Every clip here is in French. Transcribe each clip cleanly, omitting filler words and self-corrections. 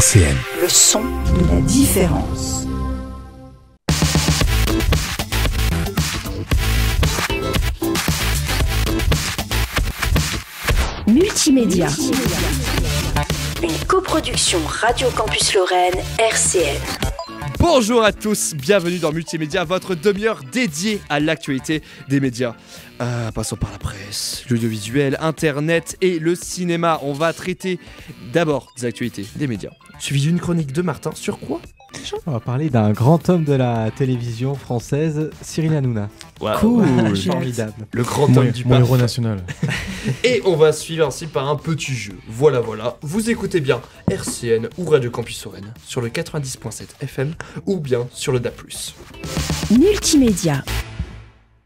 RCN. Le son de la différence. Multimédia. Une coproduction Radio Campus Lorraine, RCN. Bonjour à tous, bienvenue dans Multimédia, votre demi-heure dédiée à l'actualité des médias. Passons par la presse, l'audiovisuel, internet et le cinéma. On va traiter d'abord des actualités des médias, suivi d'une chronique de Martin sur quoi ? On va parler d'un grand homme de la télévision française, Cyril Hanouna. Wow. Cool, formidable. Le grand homme du Mon PAF. héros national. Et on va suivre ainsi par un petit jeu. Voilà, vous écoutez bien RCN ou Radio Campus Lorraine sur le 90.7 FM ou bien sur le DAB+. Multimédia.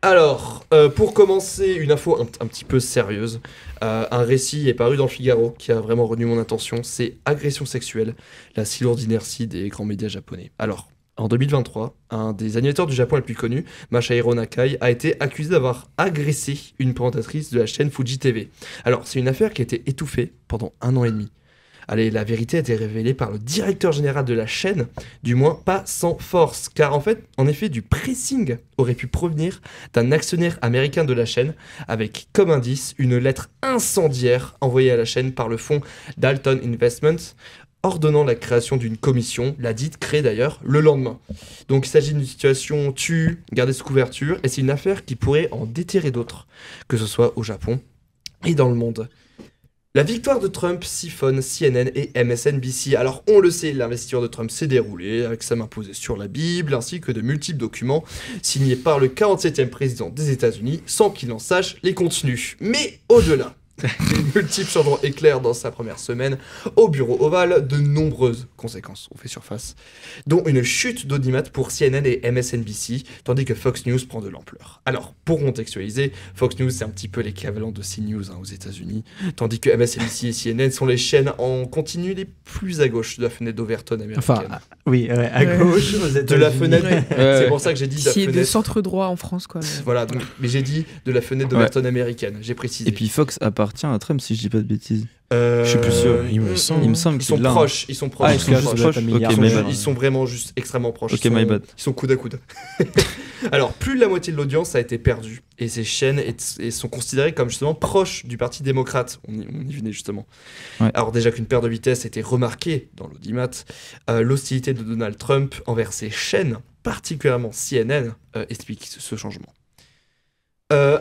Alors, pour commencer, une info un petit peu sérieuse. Un récit est paru dans le Figaro qui a vraiment retenu mon attention, c'est Agression sexuelle, la si lourde inertie des grands médias japonais. Alors, en 2023, un des animateurs du Japon les plus connus, Masahiro Nakai, a été accusé d'avoir agressé une présentatrice de la chaîne Fuji TV. Alors, c'est une affaire qui a été étouffée pendant 1 an et demi. Allez, la vérité a été révélée par le directeur général de la chaîne, du moins pas sans force, car en effet, du pressing aurait pu provenir d'un actionnaire américain de la chaîne, avec comme indice une lettre incendiaire envoyée à la chaîne par le fonds Dalton Investments, ordonnant la création d'une commission, la dite créée d'ailleurs le lendemain. Donc il s'agit d'une situation gardée sous couverture, et c'est une affaire qui pourrait en déterrer d'autres, que ce soit au Japon et dans le monde. La victoire de Trump siphonne CNN et MSNBC. Alors on le sait, l'investiture de Trump s'est déroulée avec sa main posée sur la Bible ainsi que de multiples documents signés par le 47e président des États-Unis sans qu'il en sache les contenus. Mais au-delà des multiples changements éclairs dans sa première semaine au bureau ovale, de nombreuses conséquences ont fait surface, dont une chute d'audimat pour CNN et MSNBC, tandis que Fox News prend de l'ampleur. Alors, pour contextualiser, Fox News c'est un petit peu l'équivalent de CNews aux États-Unis, tandis que MSNBC et CNN sont les chaînes en continu les plus à gauche de la fenêtre d'Overton américaine. Enfin, oui, à gauche aux États-Unis. De la fenêtre, c'est pour ça que j'ai dit de la Qui est fenêtre. de centre droit en France, quoi. Voilà, donc, mais j'ai dit de la fenêtre d'Overton américaine, j'ai précisé. Et puis Fox appartient à Trump, si je dis pas de bêtises. Je suis plus sûr. Il me semble. Il me semble Ils que sont c'est là. proches, ils sont proches. Ah, ils sont proches. proches. Ok, my bad. Ils sont vraiment juste extrêmement proches. Ok, ils sont, my bad. Ils sont coude à coude. Alors, plus de la moitié de l'audience a été perdue. Et ces chaînes sont considérées comme justement proches du Parti démocrate. On y venait justement. Ouais. Alors déjà qu'une perte de vitesse a été remarquée dans l'audimat, l'hostilité de Donald Trump envers ces chaînes, particulièrement CNN, explique ce changement.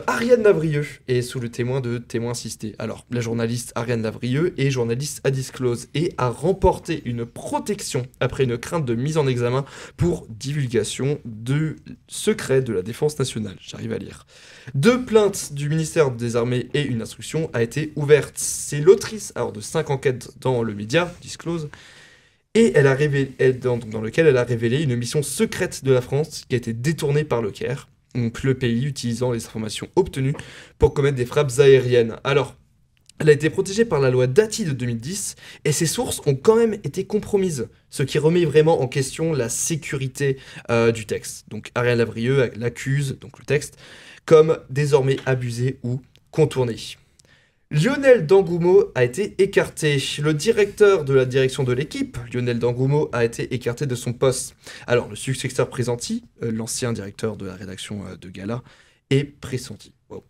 Ariane Lavrieux est sous le témoin de Témoins assistés. Alors, la journaliste Ariane Lavrieux est journaliste à Disclose et a remporté une protection après une crainte de mise en examen pour divulgation de secrets de la défense nationale. J'arrive à lire. 2 plaintes du ministère des Armées et une instruction a été ouverte. C'est l'autrice de 5 enquêtes dans le média, Disclose, et elle a révélé, dans lequel elle a révélé une mission secrète de la France qui a été détournée par le Caire. Donc le pays utilisant les informations obtenues pour commettre des frappes aériennes. Alors, elle a été protégée par la loi Dati de 2010 et ses sources ont quand même été compromises, ce qui remet vraiment en question la sécurité du texte. Donc Ariane Lavrieux l'accuse, donc le texte, comme désormais abusé ou contourné. Lionel D'Angoumo a été écarté. Le directeur de la direction de l'équipe, Lionel D'Angoumo, a été écarté de son poste. Alors, le successeur pressenti, l'ancien directeur de la rédaction de Gala, est pressenti. Wow.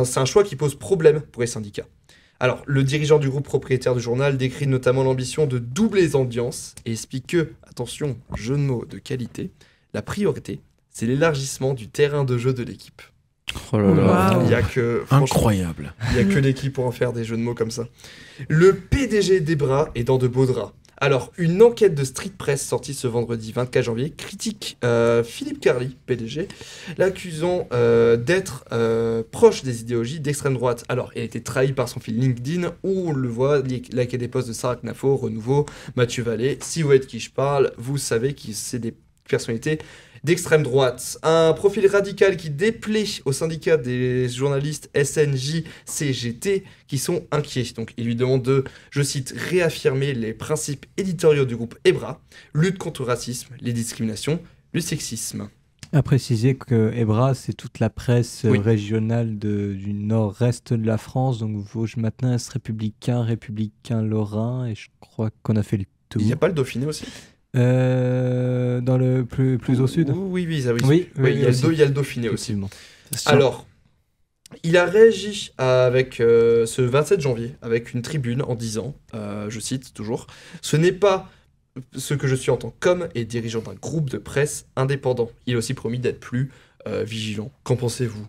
C'est un choix qui pose problème pour les syndicats. Alors, le dirigeant du groupe propriétaire du journal décrit notamment l'ambition de doubler les audiences et explique que, attention, jeu de mots de qualité, la priorité, c'est l'élargissement du terrain de jeu de l'équipe. Oh là là. Il y a que Incroyable. Il n'y a que l'équipe pour en faire des jeux de mots comme ça. Le PDG d'Ebra est dans de beaux draps. Alors, une enquête de Street Press sortie ce vendredi 24 janvier critique Philippe Carly, PDG, l'accusant d'être proche des idéologies d'extrême droite. Alors, il a été trahi par son fil LinkedIn où on le voit liker des posts de Sarah Knafo, Renouveau, Mathieu Vallée. Si vous voyez de qui je parle, vous savez que c'est des personnalités d'extrême droite. Un profil radical qui déplaît au syndicat des journalistes SNJ-CGT qui sont inquiets. Donc il lui demande de, je cite, réaffirmer les principes éditoriaux du groupe EBRA, lutte contre le racisme, les discriminations, le sexisme. À préciser que EBRA, c'est toute la presse Oui. régionale du nord-est de la France, donc Vosges Matin, Est républicain, Républicain Lorrain, et je crois qu'on a fait le tout. Il n'y a pas le Dauphiné aussi? Dans le plus au sud. Oui, oui, Oui, il y a aussi. il y a le Dauphiné aussi. Effectivement. Alors, il a réagi avec ce 27 janvier avec une tribune en disant, je cite toujours, ce n'est pas ce que je suis en tant qu'homme et dirigeant d'un groupe de presse indépendant. Il a aussi promis d'être plus vigilant. Qu'en pensez-vous?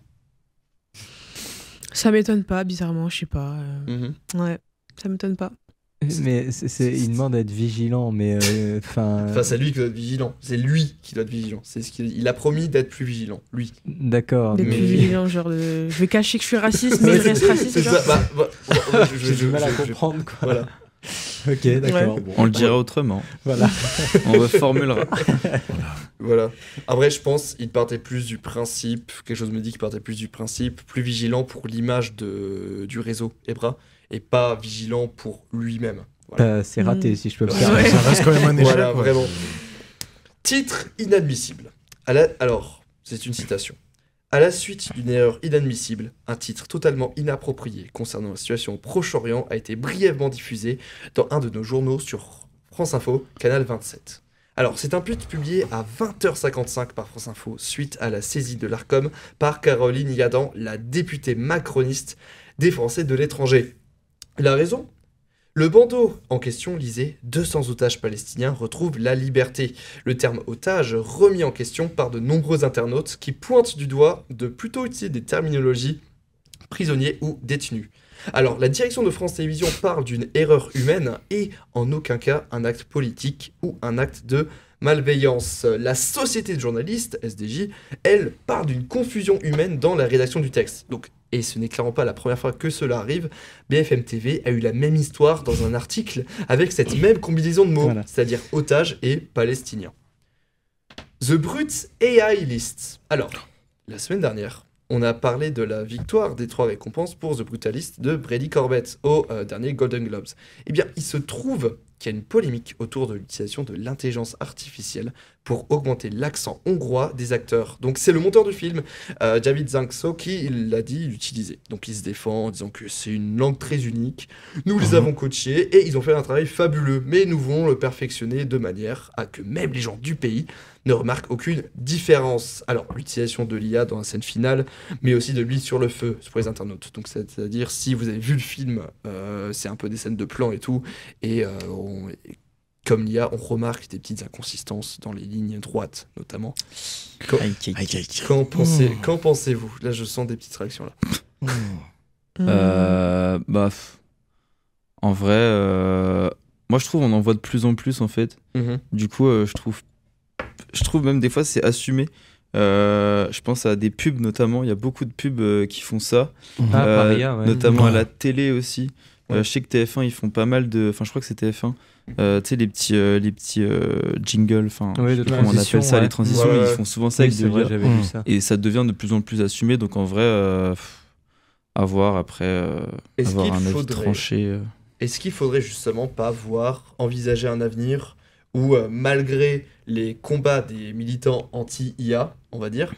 Ça m'étonne pas, bizarrement, je sais pas. Ouais, ça m'étonne pas. Mais il demande d'être vigilant, mais enfin. Enfin, c'est lui qui doit être vigilant. C'est lui qui doit être vigilant. C'est il a promis d'être plus vigilant, lui. D'accord. D'être mais- plus vigilant, genre de. Je vais cacher que je suis raciste, mais je reste raciste. C'est genre. ça. J'ai du mal à comprendre quoi. Voilà. Ok, d'accord. Ouais. Bon, On le dira autrement. Voilà. On reformulera. Voilà. Après, je pense il partait plus du principe, quelque chose me dit qu'il partait plus du principe, plus vigilant pour l'image du réseau EBRA et pas vigilant pour lui-même. Voilà, C'est raté, Mm. si je peux me Ouais. permettre. Ça reste quand même un échec. Voilà, quoi. vraiment. Titre inadmissible. Alors, c'est une citation. À la suite d'une erreur inadmissible, un titre totalement inapproprié concernant la situation au Proche-Orient a été brièvement diffusé dans un de nos journaux sur France Info, Canal 27. Alors, c'est un pute publié à 20h55 par France Info, suite à la saisie de l'ARCOM par Caroline Yadan, la députée macroniste des Français de l'étranger. La raison ? Le bandeau en question lisait « 200 otages palestiniens retrouvent la liberté ». Le terme « otage » remis en question par de nombreux internautes qui pointent du doigt de plutôt utiliser des terminologies « prisonniers » ou « détenus ». Alors, la direction de France Télévisions parle d'une erreur humaine et en aucun cas un acte politique ou un acte de malveillance. La société de journalistes, SDJ, elle, parle d'une confusion humaine dans la rédaction du texte. Donc, et ce n'est clairement pas la première fois que cela arrive, BFM TV a eu la même histoire dans un article avec cette même combinaison de mots, Voilà. c'est-à-dire otage et palestinien. The Brute AI List. Alors, la semaine dernière, on a parlé de la victoire des 3 récompenses pour The Brutalist de Brady Corbett au dernier Golden Globes. Eh bien, il se trouve qu'il y a une polémique autour de l'utilisation de l'intelligence artificielle pour augmenter l'accent hongrois des acteurs. Donc c'est le monteur du film, David Zankso, qui l'a dit l'utiliser. Donc il se défend en disant que c'est une langue très unique. Nous les avons coachés et ils ont fait un travail fabuleux, mais nous voulons le perfectionner de manière à que même les gens du pays ne remarquent aucune différence. Alors, l'utilisation de l'IA dans la scène finale, mais aussi de l'huile sur le feu pour les internautes. Donc, c'est-à-dire, si vous avez vu le film, c'est un peu des scènes de plan et tout, et comme l'IA, on remarque des petites inconsistances dans les lignes droites, notamment. Qu'en pensez-vous? Là, je sens des petites réactions, là. En vrai, moi je trouve on en voit de plus en plus en fait. Du coup, je trouve même des fois c'est assumé. Je pense à des pubs notamment, il y a beaucoup de pubs qui font ça. par IA, ouais. Notamment à Ouais. la télé aussi. Je sais que TF1 ils font pas mal de. Enfin, je crois que c'est TF1. Tu sais, les petits jingles, enfin, Oui, je de sais pas comment on transition, appelle ça, ouais. les transitions, Ouais, ouais. ils font souvent ça Oui, avec c'est de vrai, l'IA. j'avais vu ça. Et ça devient de plus en plus assumé, donc en vrai, à voir après, Est-ce avoir qu'il un avis faudrait- tranché. Est-ce qu'il faudrait justement pas envisager un avenir où, malgré les combats des militants anti-IA, on va dire,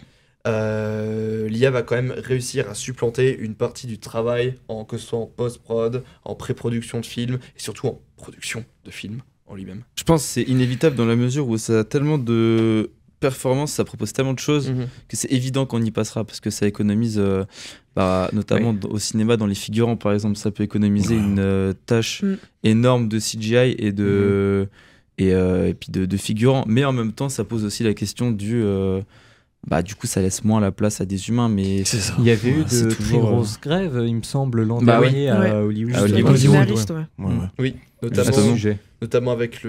l'IA va quand même réussir à supplanter une partie du travail, que ce soit en post-prod, en pré-production de films, et surtout en production de films en lui-même. Je pense que c'est inévitable dans la mesure où ça a tellement de performance, ça propose tellement de choses que c'est évident qu'on y passera parce que ça économise, notamment au cinéma, dans les figurants par exemple, ça peut économiser une tâche énorme de CGI et et puis de figurants, mais en même temps ça pose aussi la question du coup ça laisse moins la place à des humains, mais C'est ça. Il y avait eu c'est de toujours, très grosses grèves, il me semble, l'an Bah oui. dernier Ouais. à Hollywood. À Hollywood. Les Hollywood, scénaristes, ouais. Ouais, ouais. Oui, À notamment, ce sujet. notamment avec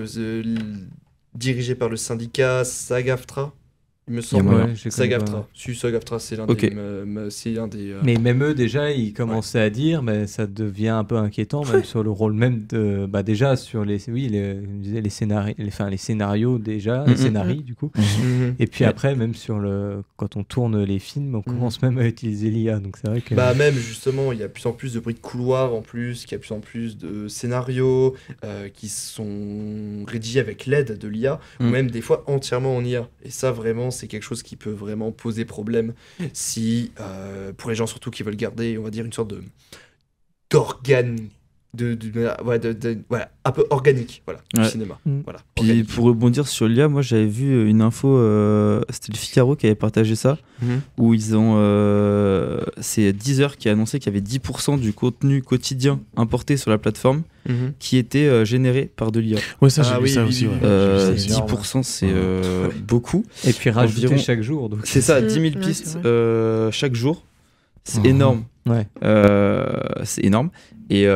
dirigé par le syndicat SAG-AFTRA, il me Il y a semble. moyen. Ouais, je connais SAG-AFTRA. pas. Si, SAG-AFTRA, c'est l'un Ok. des... Mais même eux, déjà, ils commençaient à dire, mais ça devient un peu inquiétant, même sur le rôle même de. Déjà, sur les scénarios, déjà, les scénarios, du coup. Mhm. Et puis Ouais. après, même quand on tourne les films, on commence même à utiliser l'IA. Donc c'est vrai que. Bah même justement, il y a de plus en plus de bruits de couloir en plus, qu'il y a de plus en plus de scénarios qui sont rédigés avec l'aide de l'IA, ou Mm. même des fois entièrement en IA. Et ça vraiment, c'est quelque chose qui peut vraiment poser problème si, pour les gens surtout qui veulent garder, on va dire, une sorte d'organe voilà, un peu organique, voilà, du Ouais. cinéma. Voilà, Puis organique. pour rebondir sur l'IA, moi j'avais vu une info, c'était le Figaro qui avait partagé ça, où ils ont. C'est Deezer qui a annoncé qu'il y avait 10% du contenu quotidien importé sur la plateforme qui était généré par de l'IA. Ouais, ça, j'ai Ah vu oui, ça oui, aussi. oui, ouais. oui. C'est énorme. 10%, c'est beaucoup. Et puis rajouter Environ- chaque jour. Donc. C'est ça, 10 000 Ouais, pistes c'est chaque jour. C'est Mhm. énorme. Ouais. C'est énorme. Et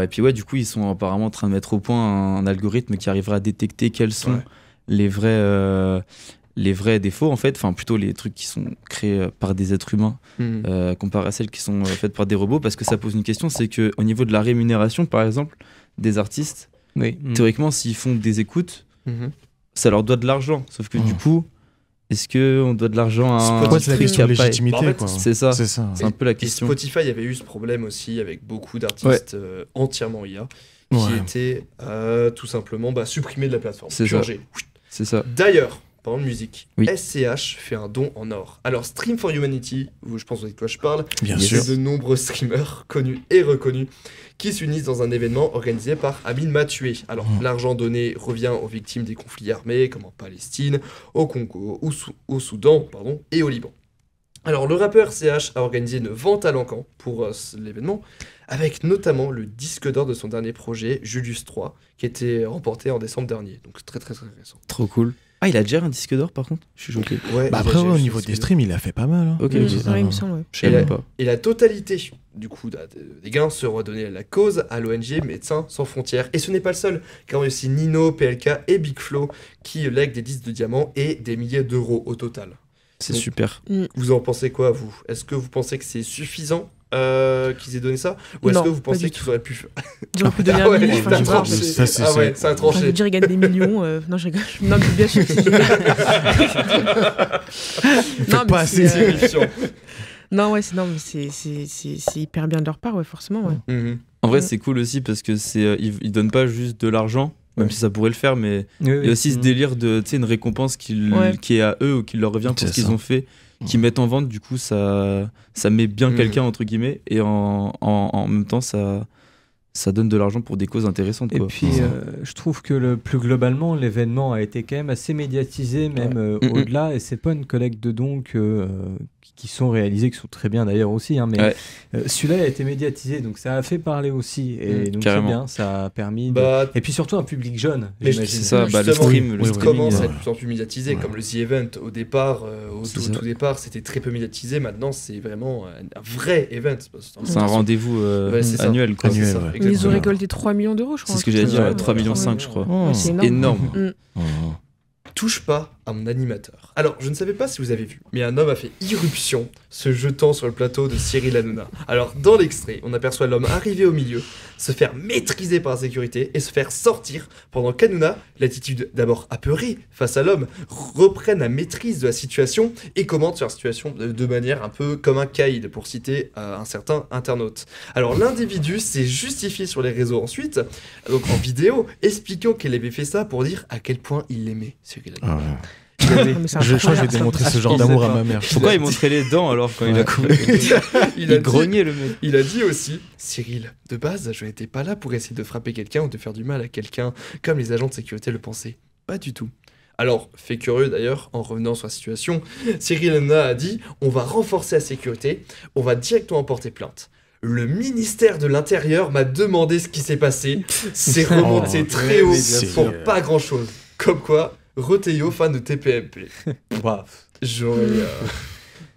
puis ouais, du coup, ils sont apparemment en train de mettre au point un algorithme qui arrivera à détecter quels sont les vrais défauts, en fait. Enfin, plutôt les trucs qui sont créés par des êtres humains comparé à celles qui sont faites par des robots. Parce que ça pose une question, c'est qu'au niveau de la rémunération, par exemple, des artistes, Oui. théoriquement, s'ils font des écoutes, ça leur doit de l'argent. Sauf que du coup, est-ce qu'on doit de l'argent à Ouais, c'est la truc question de qui a pas- légitimité, Bah, en fait, quoi. C'est ça. C'est ça. C'est un peu la Et question. Spotify avait eu ce problème aussi avec beaucoup d'artistes entièrement IA qui Ouais. étaient tout simplement supprimés de la plateforme. C'est ça. Purgés. C'est ça. D'ailleurs, parlant de musique, Oui. SCH fait un don en or. Alors, Stream for Humanity, je pense que vous savez de quoi je parle, Bien c'est sûr. de nombreux streamers connus et reconnus qui s'unissent dans un événement organisé par Amin Mathieu. Alors, l'argent donné revient aux victimes des conflits armés, comme en Palestine, au Congo, au Soudan, et au Liban. Alors, le rappeur CH a organisé une vente à l'encan pour l'événement, avec notamment le disque d'or de son dernier projet, Julius 3, qui a été remporté en décembre dernier. Donc, très très très récent. Trop cool. Ah, il a déjà un disque d'or par contre? Je suis choqué. Ouais, Bah après, au niveau des streams, il a fait pas mal. Hein. Ok, Ouais, ok. il me semble, ouais. Je savais même pas. Et la totalité du coup des gains sera donnée à la cause à l'ONG Médecins Sans Frontières. Et ce n'est pas le seul, car il y a aussi Nino, PLK et Big Flo qui lèguent des disques de diamants et des milliers d'euros au total. C'est Donc, super. Vous en pensez quoi, vous? Est-ce que vous pensez que c'est suffisant qu'ils aient donné ça? Ou est-ce Non, que vous pas pensez du qu'ils auraient pu... Ils auraient pu donner Ah ouais, un million, t'as enfin, je sais pas, tranché. Ça, c'est- Ah ouais, ça a Enfin, je veux tranché. dire, ils gagnent des millions. Non, je rigole. Non, mais bien sûr. Faites pas assez. C'est terrifiant. Non, ouais, c'est hyper bien de leur part, ouais, forcément. Ouais. Mhm. En vrai, Mm. c'est cool aussi parce que ils donnent pas juste de l'argent, même si ça pourrait le faire, mais il y a aussi ce délire de, tu sais, une récompense qui est à eux ou qui leur revient pour C'est ce qu'ils ça. ont fait, qu'ils mettent en vente. Du coup, ça met bien quelqu'un entre guillemets, et en même temps, ça donne de l'argent pour des causes intéressantes, Et quoi. puis, je trouve que plus globalement, l'événement a été quand même assez médiatisé, même au-delà, et c'est pas une collecte de dons qui sont réalisés, qui sont très bien d'ailleurs aussi, hein, mais celui-là a été médiatisé, donc ça a fait parler aussi, et donc c'est carrément. bien, ça a permis Bah, Et puis surtout un public jeune, Mais j'imagine. c'est ça, bah, le Justement, stream, le il streaming, commence à ouais. être de plus en plus médiatisé, comme le The Event au départ, au C'est tout ça. départ, c'était très peu médiatisé. Maintenant, c'est vraiment un vrai event. c'est un rendez-vous c'est ça. annuel, quoi. C'est Annuel, ça, ouais. exactement. Ils ont récolté 3 millions d'euros, je crois. C'est ce que un j'allais truc dire, comme ça. 3,5 millions, Ouais. je crois. Oh. C'est C'est énorme. Mm. Oh. Touche pas à mon animateur. Alors, je ne savais pas si vous avez vu, mais un homme a fait irruption, se jetant sur le plateau de Cyril Hanouna. Alors, dans l'extrait, on aperçoit l'homme arriver au milieu, se faire maîtriser par la sécurité et se faire sortir pendant qu'Hanouna, l'attitude d'abord apeurée face à l'homme, reprenne la maîtrise de la situation et commente sur la situation de manière un peu comme un caïd, pour citer un certain internaute. Alors, l'individu s'est justifié sur les réseaux ensuite, donc en vidéo, expliquant qu'il avait fait ça pour dire à quel point il l'aimait, Cyril Hanouna. Ah ouais. Non, mais c'est Je crois que je vais incroyable, ça. démontrer ce genre Il d'amour sait à pas. ma mère. Pourquoi il montrait les dents alors quand il a coupé? Il a dit- grognait le mec. Il a dit aussi, Cyril, de base, je n'étais pas là pour essayer de frapper quelqu'un ou de faire du mal à quelqu'un, comme les agents de sécurité le pensaient. Pas du tout. Alors, fait curieux d'ailleurs, en revenant sur la situation, Cyril Hanouna a dit, on va renforcer la sécurité, on va directement porter plainte. Le ministère de l'Intérieur m'a demandé ce qui s'est passé. C'est remonté Oh, très haut c'est pour sûr. pas grand chose. Comme quoi, Roteyo, fan de TPMP. Bref. J'aurais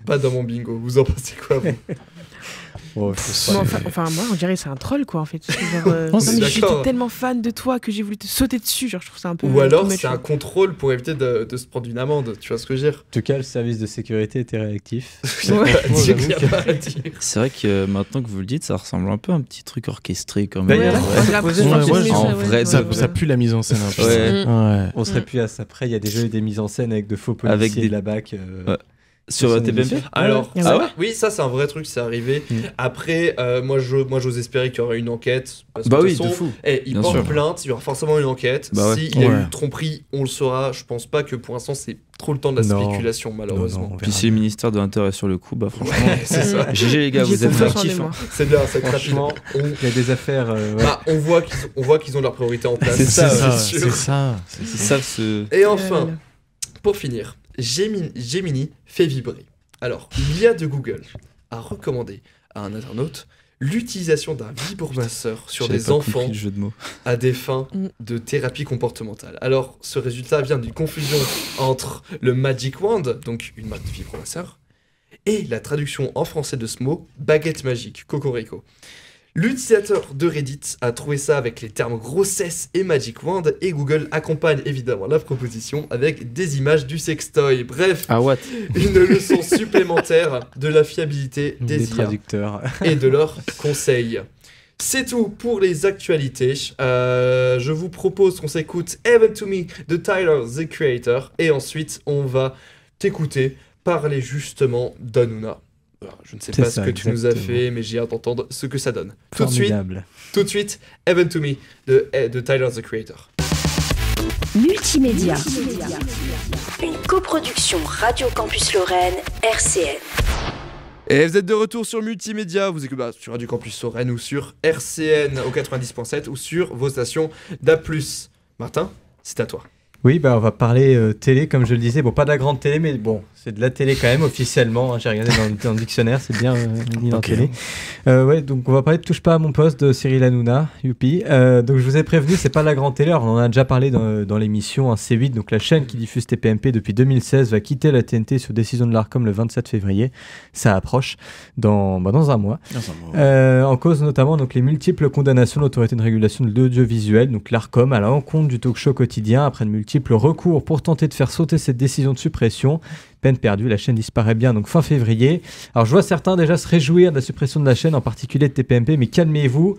pas dans mon bingo. Vous en pensez quoi, vous? Oh, je sais Moi, pas. enfin, moi, on dirait que c'est un troll, quoi, en fait. Genre, Non, non, c'est mais j'étais d'accord. tellement fan de toi que j'ai voulu te sauter dessus. Genre, je trouve ça un peu. Ou alors, too much, c'est un quoi. contrôle pour éviter de se prendre une amende. Tu vois ce que je veux dire? En tout cas, le service de sécurité était réactif. Ouais. Dire qu'il y a pas à dire. C'est vrai que maintenant que vous le dites, ça ressemble un peu à un petit truc orchestré quand Bah, même. il y a Ouais, la- j'ai l'impression Ouais, que ouais, c'est en ça, ouais, vrai, ouais, Ça, ouais. ça pue la mise en scène un peu. Ouais. Ouais. On serait plus à ça. Après, il y a déjà eu des mises en scène avec de faux policiers Avec des- de la BAC. Ouais. Sur TPMP. Alors, ouais. oui, ça c'est un vrai truc, c'est arrivé. Après, moi j'ose espérer qu'il y aura une enquête. Parce que Bah de oui, toute façon, de fou. il porte plainte, il y aura forcément une enquête. Bah S'il y a eu tromperie, on le saura. Je pense pas que pour l'instant c'est trop le temps de la spéculation, malheureusement. Puis si le ministère de l'Intérieur est sur le coup, bah franchement, c'est ça. GG les gars, vous êtes actifs. C'est bien, c'est rapidement. Il y a des affaires. On voit qu'ils ont leurs priorités en place. C'est ça. Et enfin, pour finir, Gemini fait vibrer. Alors, l'IA de Google a recommandé à un internaute l'utilisation d'un vibromasseur sur des enfants à des fins de thérapie comportementale. Alors, ce résultat vient d'une confusion entre le Magic Wand, donc une marque de vibromasseur, et la traduction en français de ce mot, baguette magique, cocorico. L'utilisateur de Reddit a trouvé ça avec les termes grossesse et Magic Wand, et Google accompagne évidemment la proposition avec des images du sextoy. Bref, une leçon supplémentaire de la fiabilité des IA traducteurs et de leurs conseils. C'est tout pour les actualités. Je vous propose qu'on s'écoute Even to Me de Tyler, the Creator, et ensuite on va t'écouter parler justement d'Hanouna. Je ne sais pas ce que tu nous as fait, mais j'ai hâte d'entendre ce que ça donne. Tout de suite, Even to Me de Tyler, the Creator. Multimédia. Une coproduction Radio Campus Lorraine, RCN. Et vous êtes de retour sur Multimédia, vous écoutez sur Radio Campus Lorraine ou sur RCN au 90.7 ou sur vos stations d'A+. Martin, c'est à toi. Oui, on va parler télé, comme je le disais. Bon, pas de la grande télé, mais bon, c'est de la télé quand même, officiellement. J'ai regardé dans le dictionnaire, c'est bien dit dans télé. Donc on va parler de Touche pas à mon poste de Cyril Hanouna, youpi. Donc je vous ai prévenu, c'est pas de la grande télé. Alors, on en a déjà parlé dans l'émission C8, donc la chaîne qui diffuse TPMP depuis 2016 va quitter la TNT sur décision de l'Arcom le 27 février. Ça approche dans un mois. En cause notamment donc les multiples condamnations de l'autorité de régulation de l'audiovisuel, donc l'Arcom, à l'encontre du talk show quotidien après de multiples recours pour tenter de faire sauter cette décision de suppression. Peine perdue, la chaîne disparaît bien donc fin février. Alors je vois certains déjà se réjouir de la suppression de la chaîne, en particulier de TPMP, mais calmez-vous,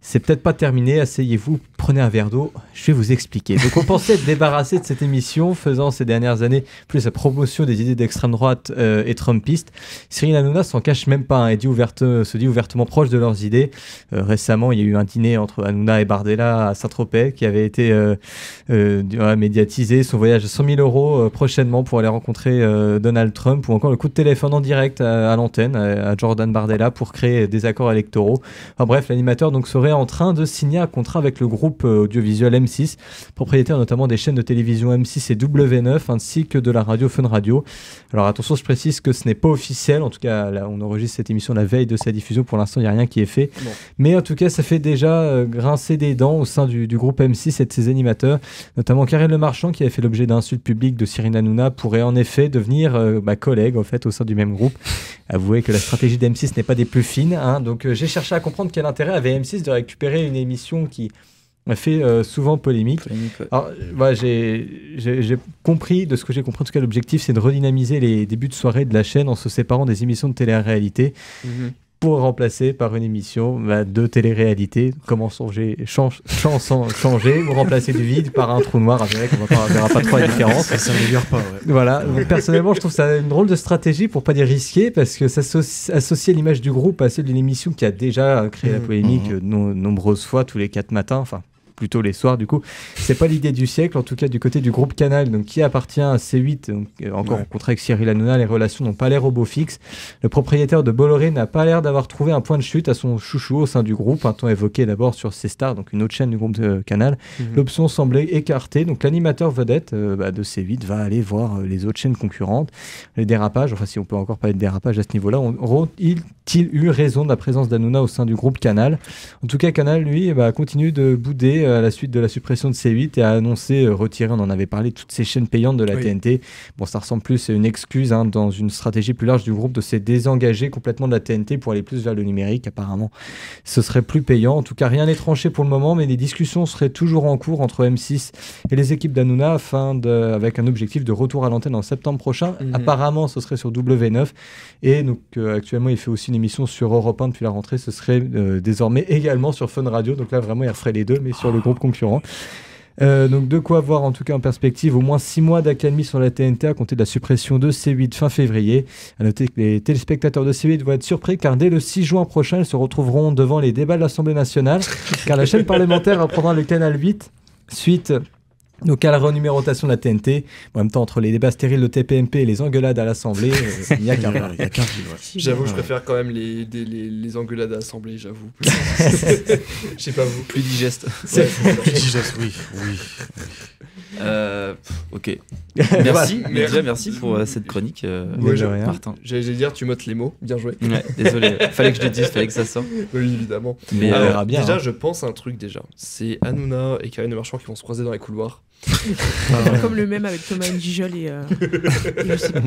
c'est peut-être pas terminé, asseyez-vous, prenez un verre d'eau, je vais vous expliquer. Donc on pensait être débarrassé de cette émission, faisant ces dernières années plus la promotion des idées d'extrême droite et trumpistes. Cyril Hanouna s'en cache même pas et se dit ouvertement proche de leurs idées. Récemment, il y a eu un dîner entre Hanouna et Bardella à Saint-Tropez qui avait été médiatisé, son voyage à 100 000 € prochainement pour aller rencontrer Donald Trump, ou encore le coup de téléphone en direct à l'antenne à Jordan Bardella pour créer des accords électoraux. Enfin bref, l'animateur donc serait en train de signer un contrat avec le groupe audiovisuel M6, propriétaire notamment des chaînes de télévision M6 et W9 ainsi que de la radio Fun Radio. Alors attention, je précise que ce n'est pas officiel, en tout cas là, on enregistre cette émission la veille de sa diffusion, pour l'instant il n'y a rien qui est fait, mais en tout cas ça fait déjà grincer des dents au sein du groupe M6 et de ses animateurs, notamment Karine Le Marchand qui avait fait l'objet d'insultes publiques de Cyril Hanouna pourrait en effet devenir collègue en fait au sein du même groupe. Avouez que la stratégie d'M6 n'est pas des plus fines, hein, donc j'ai cherché à comprendre quel intérêt avait M6 de récupérer une émission qui a fait souvent polémique. Alors, j'ai compris, de ce que j'ai compris, en tout cas l'objectif c'est de redynamiser les débuts de soirée de la chaîne en se séparant des émissions de télé-réalité pour remplacer par une émission de télé-réalité. Comment changer, vous remplacez du vide par un trou noir, avec on ne verra pas trop la différence. Ça s'améliore pas, ouais. Voilà, donc personnellement je trouve ça une drôle de stratégie, pour pas dire risquée, parce que ça associe l'image du groupe à celle d'une émission qui a déjà créé la polémique nombreuses fois, tous les 4 matins, enfin plutôt les soirs du coup. C'est pas l'idée du siècle, en tout cas du côté du groupe Canal, donc qui appartient à C8, donc encore en contrat avec Cyril Hanouna, les relations n'ont pas l'air au beau fixe. Le propriétaire de Bolloré n'a pas l'air d'avoir trouvé un point de chute à son chouchou au sein du groupe, un temps évoqué d'abord sur C-Star, donc une autre chaîne du groupe de Canal. L'option semblait écartée, donc l'animateur vedette de C8 va aller voir les autres chaînes concurrentes. Les dérapages, enfin si on peut encore parler de dérapage à ce niveau-là, auront-ils eu raison de la présence d'Hanouna au sein du groupe Canal? En tout cas, Canal, lui, continue de bouder à la suite de la suppression de C8 et a annoncé retirer, on en avait parlé, toutes ces chaînes payantes de la TNT. Bon, ça ressemble plus à une excuse dans une stratégie plus large du groupe de se désengager complètement de la TNT pour aller plus vers le numérique. Apparemment, ce serait plus payant. En tout cas, rien n'est tranché pour le moment, mais les discussions seraient toujours en cours entre M6 et les équipes d'Hanouna avec un objectif de retour à l'antenne en septembre prochain. Apparemment, ce serait sur W9 et donc actuellement, il fait aussi une émission sur Europe 1 depuis la rentrée. Ce serait désormais également sur Fun Radio. Donc là, vraiment, il referait les deux, mais sur le groupe concurrent. Donc de quoi voir en tout cas en perspective au moins 6 mois d'accalmie sur la TNT à compter de la suppression de C8 fin février. À noter que les téléspectateurs de C8 vont être surpris car dès le 6 juin prochain, ils se retrouveront devant les débats de l'Assemblée nationale car la chaîne parlementaire reprendra le canal 8 suite donc à la renumérotation de la TNT. En même temps, entre les débats stériles de TPMP et les engueulades à l'Assemblée, il n'y a qu'un fil. J'avoue, je préfère quand même les engueulades à l'Assemblée, j'avoue. Je sais pas vous. Plus digeste. Plus digeste, oui. Ok. Merci, mais déjà merci pour cette chronique, Martin. J'allais dire, tu mottes les mots, bien joué. Ouais, désolé, fallait que je le dise, fallait que ça sorte. Oui, évidemment. Mais alors, on verra bien. déjà, je pense à un truc déjà. C'est Hanouna et Karine Le Marchand qui vont se croiser dans les couloirs. Comme le même avec Thomas Njijol et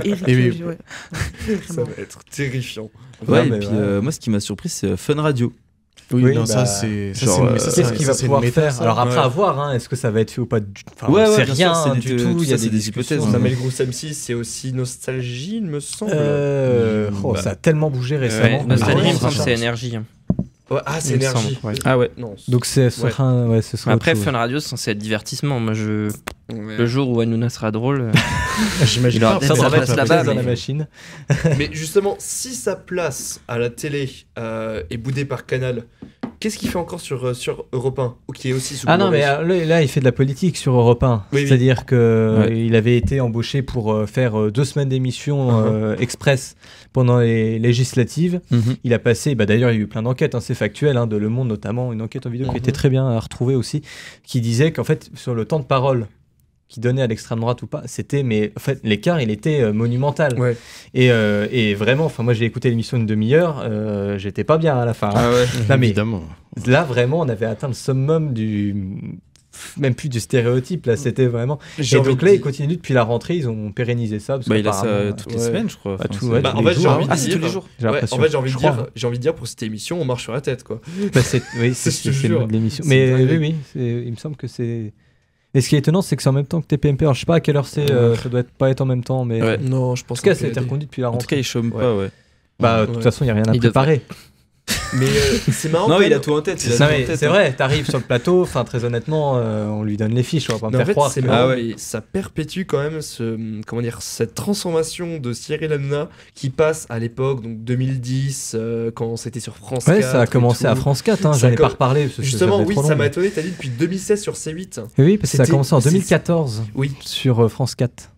Eric. Oui. Ouais. Ça va être terrifiant. Ouais, et puis moi, ce qui m'a surpris, c'est Fun Radio. Oui, non, ça c'est qu'est-ce qu'il va pouvoir faire. Alors après, à voir, hein, est-ce que ça va être fait ou pas c'est rien du tout. Il y a des hypothèses. Ça met le groupe M6, c'est aussi Nostalgie, il me semble. Ça a tellement bougé récemment. Nostalgie, il me semble, c'est Énergie. Ouais, c'est Énergie. Ah ouais. Non. Donc ce sera après, Fun Radio, c'est censé être divertissement. Moi, le jour où Hanouna sera drôle, j'imagine pas ça reste là-bas dans la machine. Mais justement, si sa place à la télé est boudée par Canal, qu'est-ce qu'il fait encore sur Europe 1 ou qui est aussi sous non, mais là, il fait de la politique sur Europe 1. Oui, c'est-à-dire qu'il avait été embauché pour faire 2 semaines d'émission express pendant les législatives. Il a passé, d'ailleurs, il y a eu plein d'enquêtes, c'est factuel, de Le Monde notamment, une enquête en vidéo qui était très bien à retrouver aussi, qui disait qu'en fait, sur le temps de parole qui donnait à l'extrême droite ou pas, mais en fait l'écart il était monumental. Et vraiment, moi j'ai écouté l'émission une demi-heure, j'étais pas bien à la fin. Évidemment. Là vraiment on avait atteint le summum même plus du stéréotype, là c'était vraiment. Et donc là ils continuent depuis la rentrée, ils ont pérennisé ça. Parce il a ça toutes les semaines, je crois. En fait, j'ai envie de dire tous les jours. En fait, j'ai envie de dire pour cette émission, on marche sur la tête, quoi. C'est l'émission. Mais oui, il me semble que c'est. Et ce qui est étonnant, c'est que c'est en même temps que TPMP. Alors, je sais pas à quelle heure c'est, ça doit pas être en même temps, mais. Non, je pense en tout cas, ça a été reconduit depuis la rentrée. En tout cas, ils chôment pas, de toute façon, il n'y a rien à préparer. Mais c'est marrant. Non, il a tout en tête. C'est vrai, t'arrives sur le plateau, très honnêtement, on lui donne les fiches, on va pas me faire croire. C'est marrant, mais ça perpétue quand même cette transformation de Cyril Hanouna qui passe à l'époque, donc 2010, quand c'était sur France 4. Ouais, ça a commencé à France 4, j'en ai pas reparlé. Justement, oui, ça m'a étonné, t'as dit depuis 2016 sur C8. Oui, parce que ça a commencé en 2014 sur France 4.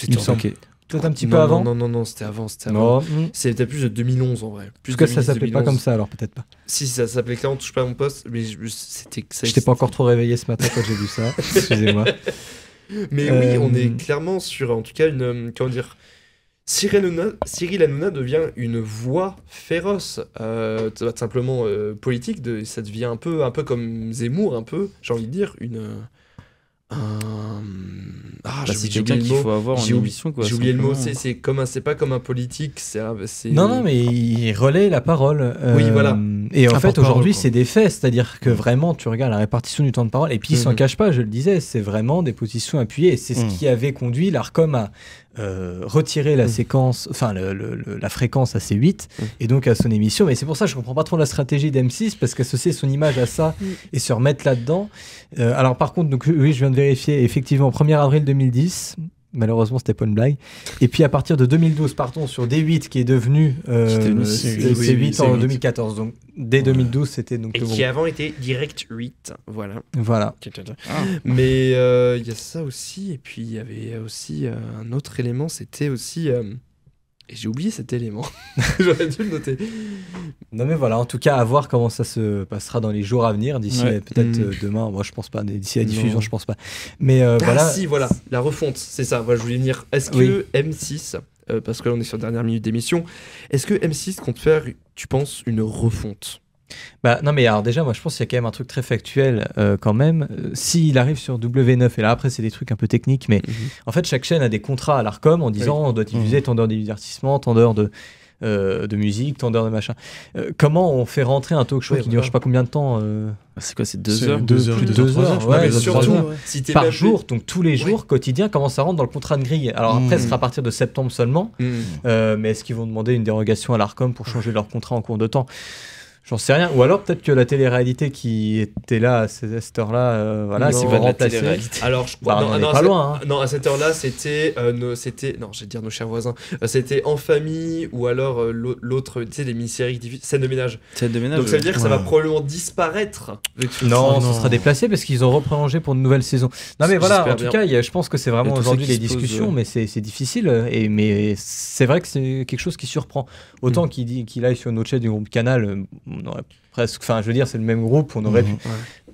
Il me semble. Peut-être un petit peu avant. Non, c'était avant. C'était plus de 2011 en vrai. Parce que ça s'appelait pas comme ça alors, peut-être pas. Si, ça s'appelait clairement Touche pas à mon poste, mais c'était. J'étais pas encore trop réveillé ce matin quand j'ai vu ça. Excusez-moi. Mais oui, on est clairement sur, en tout cas, comment dire. Cyril Hanouna devient une voix féroce, simplement politique. Ça devient un peu comme Zemmour, j'ai envie de dire, c'est quelqu'un qu'il faut avoir en émission, quoi. J'ai oublié le mot. C'est pas comme un politique. Non, mais il relaie la parole. Oui, voilà. Et en fait, aujourd'hui, c'est des faits. C'est-à-dire que vraiment, tu regardes la répartition du temps de parole. Et puis, il s'en cache pas, je le disais, c'est vraiment des positions appuyées. Et c'est ce qui avait conduit l'Arcom à retirer la séquence, la fréquence à C8 et donc à son émission. Mais c'est pour ça que je comprends pas trop la stratégie d'M6 parce qu'associer son image à ça et se remettre là-dedans. Alors par contre, donc oui, je viens de vérifier, effectivement, 1er avril 2010. Malheureusement, c'était pas une blague. Et puis à partir de 2012, partons sur D8 qui est devenu C8 en 2014. Donc dès 2012, c'était donc. Et qui avant était Direct 8, voilà. Mais il y a ça aussi, et puis il y avait aussi un autre élément, c'était aussi. Et j'ai oublié cet élément. J'aurais dû le noter. Non mais voilà, en tout cas, à voir comment ça se passera dans les jours à venir. D'ici peut-être demain, moi je pense pas. D'ici la diffusion, je pense pas. Mais voilà, la refonte, c'est ça. Voilà, je voulais venir. Est-ce que M6, parce que là on est sur la dernière minute d'émission, est-ce que M6 compte faire, tu penses, une refonte ? Non mais alors déjà moi je pense qu'il y a quand même un truc très factuel quand même, s'il arrive sur W9 et là après c'est des trucs un peu techniques mais en fait chaque chaîne a des contrats à l'Arcom en disant on doit diffuser tant d'heures de divertissement, tant d'heures de musique, tant d'heures de machin. Comment on fait rentrer un talk show qui dure je sais pas combien de temps c'est quoi, c'est 2 heures plus de 2 heures mais surtout si par jour, donc tous les jours quotidiens, comment ça rentre dans le contrat de grille. Alors après ce sera à partir de septembre seulement mais est-ce qu'ils vont demander une dérogation à l'Arcom pour changer leur contrat en cours de temps? J'en sais rien. Ou alors peut-être que la télé-réalité qui était là à cette heure-là, voilà, c'est pas remplacé. Alors, je crois. On n'est pas loin. Non, à cette heure-là, c'était. Non, je vais dire nos chers voisins. C'était En Famille ou alors l'autre, tu sais, les mini-séries Scène de ménage. Donc ça veut dire que ça va probablement disparaître. Non, ça sera déplacé parce qu'ils ont reprolongé pour une nouvelle saison. Non, mais voilà, en tout cas, je pense que c'est vraiment aujourd'hui les discussions, mais c'est difficile. Mais c'est vrai que c'est quelque chose qui surprend. Autant qu'il aille sur une autre chaîne du groupe Canal. On aurait presque, enfin je veux dire c'est le même groupe, on aurait pu.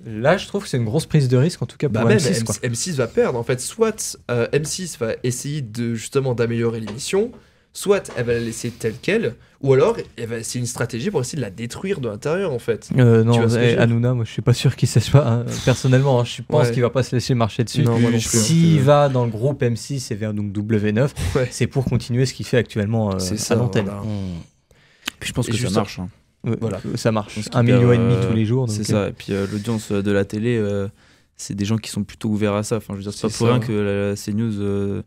Là je trouve que c'est une grosse prise de risque en tout cas pour M6. M6 va perdre en fait, soit M6 va essayer justement d'améliorer l'émission, soit elle va la laisser telle quelle, ou alors elle va essayer une stratégie pour essayer de la détruire de l'intérieur en fait. Non, Hanouna, moi je suis pas sûr qu'il sache pas personnellement, je pense qu'il va pas se laisser marcher dessus. S'il va dans le groupe M6 et vers donc W9, c'est pour continuer ce qu'il fait actuellement à l'antenne. Voilà. Puis je pense que ça marche. Voilà, ça marche. 1,5 million tous les jours. C'est ça. Et puis l'audience de la télé, c'est des gens qui sont plutôt ouverts à ça. Enfin, je veux dire, c'est pas pour rien que la CNews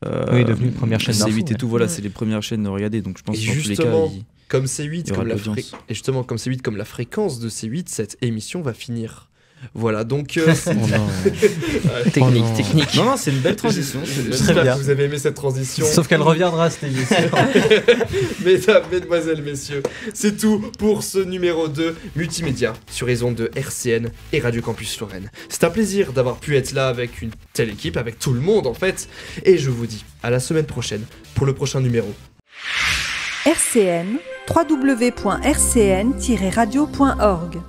est devenue une première chaîne d'info. C8 et tout, voilà, c'est les premières chaînes à regarder. Donc je pense que dans tous les cas, comme C8, et justement comme C8, comme la fréquence de C8, cette émission va finir. Voilà, donc technique. Non, c'est une belle transition. J'espère que vous avez aimé cette transition. Sauf qu'elle reviendra cette émission. Mesdemoiselles, messieurs, c'est tout pour ce numéro 2 multimédia sur les ondes de RCN et Radio Campus Lorraine. C'est un plaisir d'avoir pu être là avec une telle équipe, avec tout le monde en fait, et je vous dis à la semaine prochaine pour le prochain numéro. RCN, www.rcn-radio.org